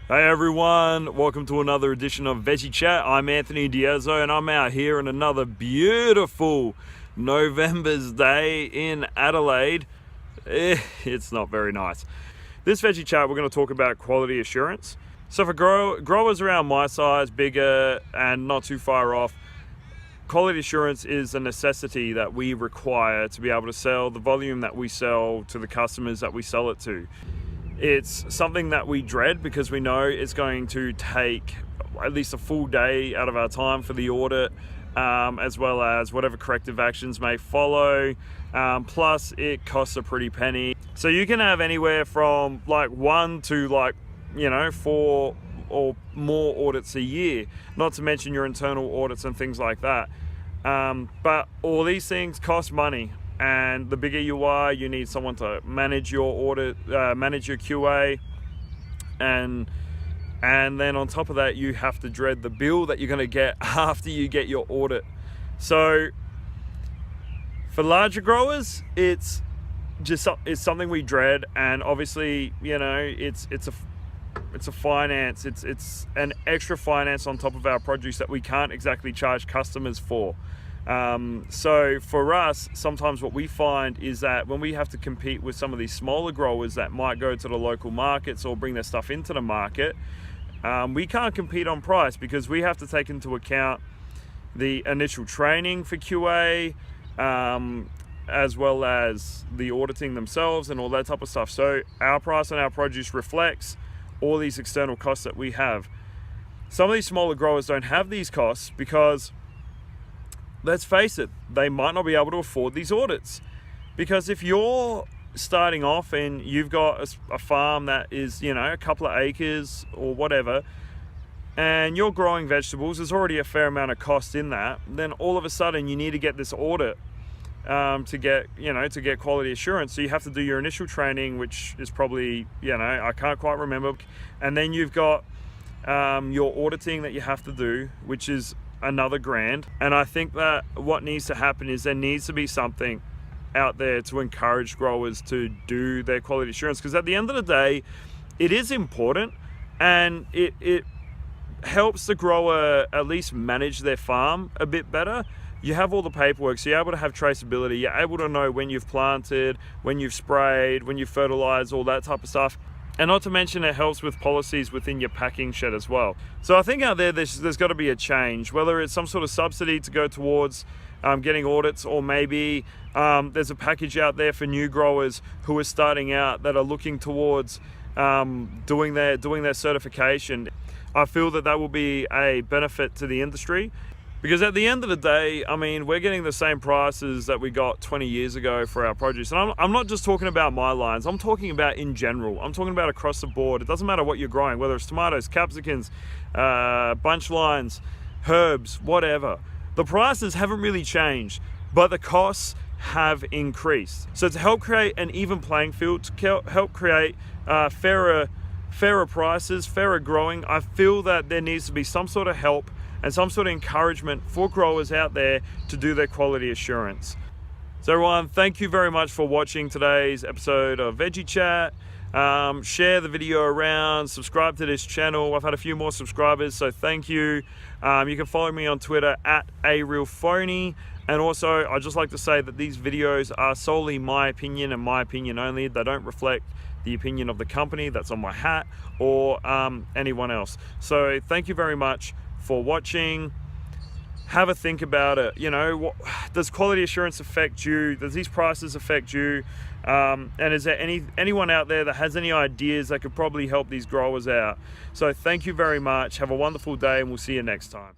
Hey everyone, welcome to another edition of Veggie Chat. I'm Anthony Ieso and I'm out here on another beautiful November's day in Adelaide. It's not very nice. This Veggie Chat, we're going to talk about quality assurance. So for growers around my size, bigger and not too far off, quality assurance is a necessity that we require to be able to sell the volume that we sell to the customers that we sell it to. It's something that we dread because we know it's going to take at least a full day out of our time for the audit, as well as whatever corrective actions may follow. Plus it costs a pretty penny. So you can have anywhere from like 1 to 4 or more audits a year, not to mention your internal audits and things like that. But all these things cost money. And the bigger you are, you need someone to manage your audit, manage your QA, and then on top of that, you have to dread the bill that you're going to get after you get your audit. So for larger growers, it's something we dread, and obviously, it's a finance, it's an extra finance on top of our produce that we can't exactly charge customers for. So for us, sometimes what we find is that when we have to compete with some of these smaller growers that might go to the local markets or bring their stuff into the market, we can't compete on price because we have to take into account the initial training for QA, as well as the auditing themselves and all that type of stuff. So our price on our produce reflects all these external costs that we have. Some of these smaller growers don't have these costs because, let's face it, they might not be able to afford these audits. Because if you're starting off and you've got a farm that is, a couple of acres or whatever, and you're growing vegetables, there's already a fair amount of cost in that, then all of a sudden you need to get this audit to get quality assurance. So you have to do your initial training, which is probably, I can't quite remember. And then you've got your auditing that you have to do, which is another grand. And I think that what needs to happen is there needs to be something out there to encourage growers to do their quality assurance, because at the end of the day, it is important, and it helps the grower at least manage their farm a bit better. You have all the paperwork, so you're able to have traceability, you're able to know when you've planted, when you've sprayed, when you've fertilized, all that type of stuff. And not to mention, it helps with policies within your packing shed as well. So I think out there's got to be a change, whether it's some sort of subsidy to go towards getting audits, or maybe there's a package out there for new growers who are starting out that are looking towards doing their certification. I feel that will be a benefit to the industry. Because at the end of the day, we're getting the same prices that we got 20 years ago for our produce. And I'm not just talking about my lines, I'm talking about in general. I'm talking about across the board. It doesn't matter what you're growing, whether it's tomatoes, capsicums, bunch lines, herbs, whatever. The prices haven't really changed, but the costs have increased. So to help create an even playing field, to help create fairer prices, fairer growing, I feel that there needs to be some sort of help and some sort of encouragement for growers out there to do their quality assurance. So everyone, thank you very much for watching today's episode of Veggie Chat. Share the video around, subscribe to this channel. I've had a few more subscribers, so thank you. You can follow me on Twitter at @arealphony. And also, I'd just like to say that these videos are solely my opinion and my opinion only. They don't reflect the opinion of the company that's on my hat or anyone else. So thank you very much for watching. Have a think about it. Does quality assurance affect you? Does these prices affect you? And is there anyone out there that has any ideas that could probably help these growers out? So thank you very much. Have a wonderful day, and we'll see you next time.